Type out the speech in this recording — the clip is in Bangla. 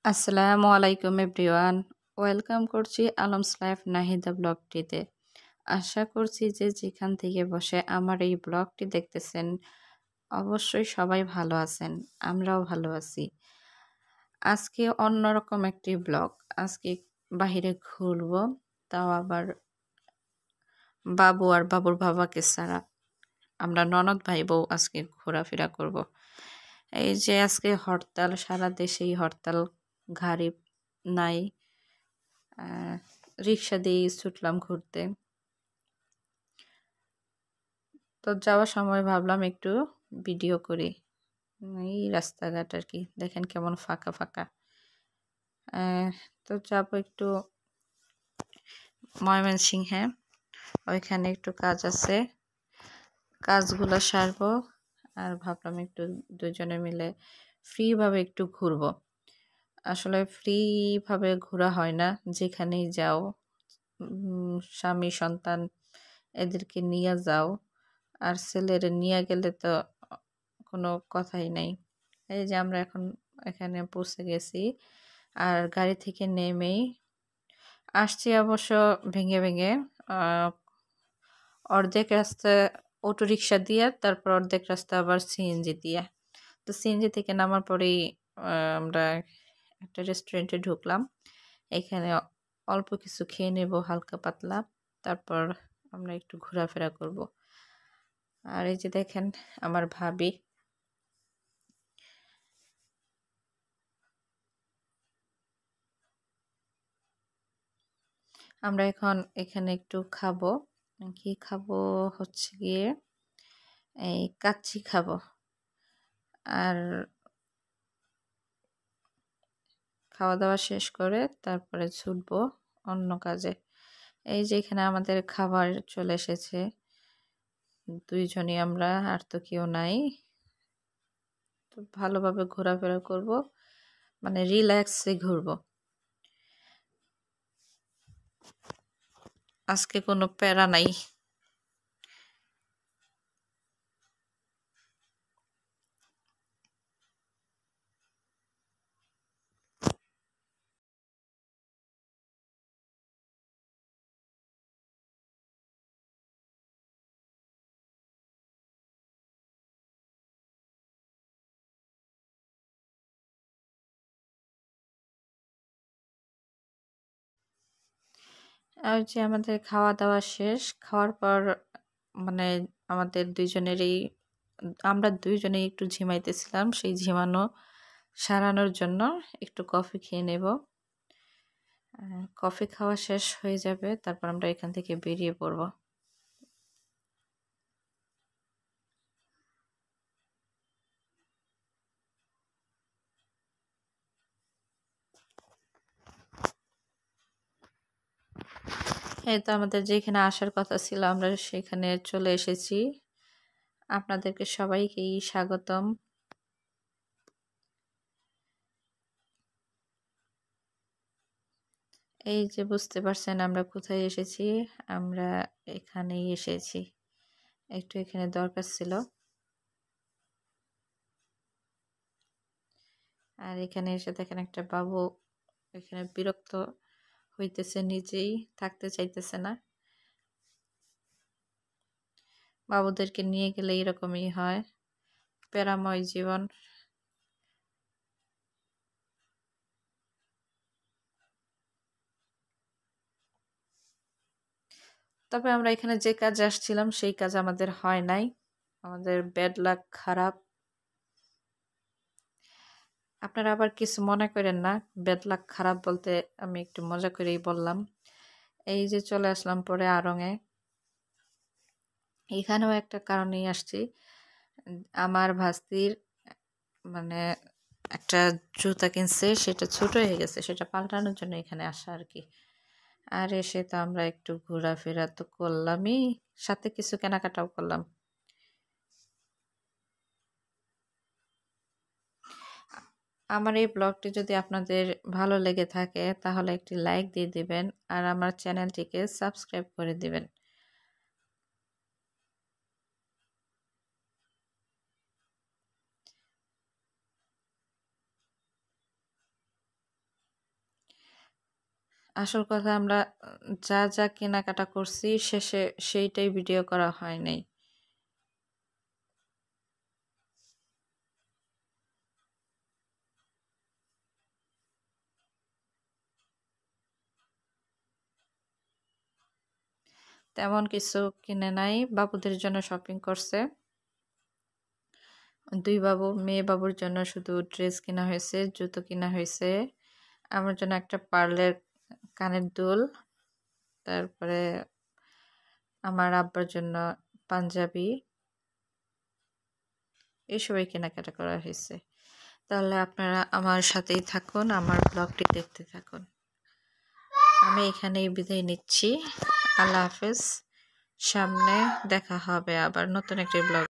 আসসালামু আলাইকুম এভরিওয়ান। ওয়েলকাম করছি আলমস লাইফ নাহিদা ব্লগটিতে। আশা করছি যে যেখান থেকে বসে আমার এই ব্লগটি দেখতেছেন অবশ্যই সবাই ভালো আছেন, আমরাও ভালো আছি। আজকে অন্যরকম একটি ব্লগ। আজকে বাহিরে ঘুরবো, তাও আবার বাবু আর বাবুর বাবাকে ছাড়া। আমরা ননদ ভাই বউ আজকে ঘোরাফেরা করব। এই যে আজকে হরতাল, সারা দেশেই হরতাল, গাড়ি নাই। রিক্সা দিয়ে ছুটলাম ঘুরতে। তো যাওয়ার সময় ভাবলাম একটু ভিডিও করি। এই রাস্তাঘাট আর কি দেখেন কেমন ফাঁকা ফাঁকা। তো যাবো একটু ময়মনসিংহে, ওইখানে একটু কাজ আছে, কাজগুলো সারবো। আর ভাবলাম একটু দুজনে মিলে ফ্রিভাবে একটু ঘুরবো। আসলে ফ্রিভাবে ঘোরা হয় না, যেখানেই যাও স্বামী সন্তান এদেরকে নিয়ে যাও, আর ছেলের নিয়ে গেলে তো কোনো কথাই নাই। এই যে আমরা এখন এখানে পৌঁছে গেছি, আর গাড়ি থেকে নেমেই আসছি অবশ্য ভেঙে ভেঙে। অর্ধেক রাস্তা অটো রিক্সা দিয়ে, তারপর অর্ধেক রাস্তা আবার সিএনজি দিয়ে। তো সিএনজি থেকে নামার পরেই আমরা একটা রেস্টুরেন্টে ঢুকলাম। এখানে অল্প কিছু খেয়ে নেব হালকা পাতলা, তারপর আমরা একটু ঘোরাফেরা করব। আর এই যে দেখেন আমার ভাবি, আমরা এখন এখানে একটু খাবো। কি খাবো হচ্ছে গিয়ে এই কাচ্চি খাবো, আর খাওয়া দাওয়া শেষ করে তারপরে ছুটবো অন্য কাজে। এই যে এখানে আমাদের খাবার চলে এসেছে, দুইজনই আমরা, আর তো কেউ নাই। তো ভালোভাবে ঘোরাফেরা করব, মানে রিল্যাক্সে ঘুরবো। আজকে কোনো প্যারা নাই। আর যে আমাদের খাওয়া দাওয়া শেষ, খাওয়ার পর মানে আমাদের দুইজনেরই, আমরা দুইজনেই একটু ঝিমাইতেছিলাম, সেই ঝিমানো সারানোর জন্য একটু কফি খেয়ে নেব। কফি খাওয়া শেষ হয়ে যাবে, তারপর আমরা এখান থেকে বেরিয়ে পড়ব। এই তো আমাদের যেখানে আসার কথা ছিল আমরা সেখানে চলে এসেছি। আপনাদেরকে সবাইকেই স্বাগতম। এই যে বুঝতে পারছেন আমরা কোথায় এসেছি, আমরা এখানেই এসেছি। একটু এখানে দরকার ছিল। আর এখানে এসে দেখেন একটা বাবু এখানে বিরক্ত হইতেছে, নিজেই থাকতে চাইতেছে না। বাবুদেরকে নিয়ে গেলে এরকমই হয়, প্যারাময় জীবন। তবে আমরা এখানে যে কাজে আসছিলাম সেই কাজ আমাদের হয় নাই, আমাদের ব্যাড লাক খারাপ। আপনারা আবার কিছু মনে করেন না, ব্যাড লাক খারাপ বলতে আমি একটু মজা করেই বললাম। এই যে চলে আসলাম পরে আড়ংয়ে, এখানেও একটা কারণেই আসছি। আমার ভাস্তির মানে একটা জুতা কিনছে, সেটা ছোট হয়ে গেছে, সেটা পাল্টানোর জন্য এখানে আসা আর কি। আর এসে তো আমরা একটু ঘোরাফেরা তো করলামই, সাথে কিছু কেনাকাটাও করলাম। আমার এই ব্লগটি যদি আপনাদের ভালো লেগে থাকে তাহলে একটি লাইক দিয়ে দিবেন, আর আমার চ্যানেলটিকে সাবস্ক্রাইব করে দিবেন। আসল কথা আমরা যা যা কেনাকাটা করছি শেষে সেইটাই ভিডিও করা হয় নাই। তেমন কিছু কিনে নাই, বাবুদের জন্য শপিং করছে। 2 বাবু, মেয়ে বাবুর জন্য শুধু ড্রেস কেনা হয়েছে, জুতো কেনা হয়েছে। আমার জন্য একটা পার্লের কানের দুল, তারপরে আমার আব্বার জন্য পাঞ্জাবি, এসবই কেনাকাটা করা হয়েছে। তাহলে আপনারা আমার সাথেই থাকুন, আমার ব্লগটি দেখতে থাকুন। আমি এখানেই বিদায় নিচ্ছি। আল্লাহ হাফেজ। সামনে দেখা হবে আবার নতুন একটি ব্লগ।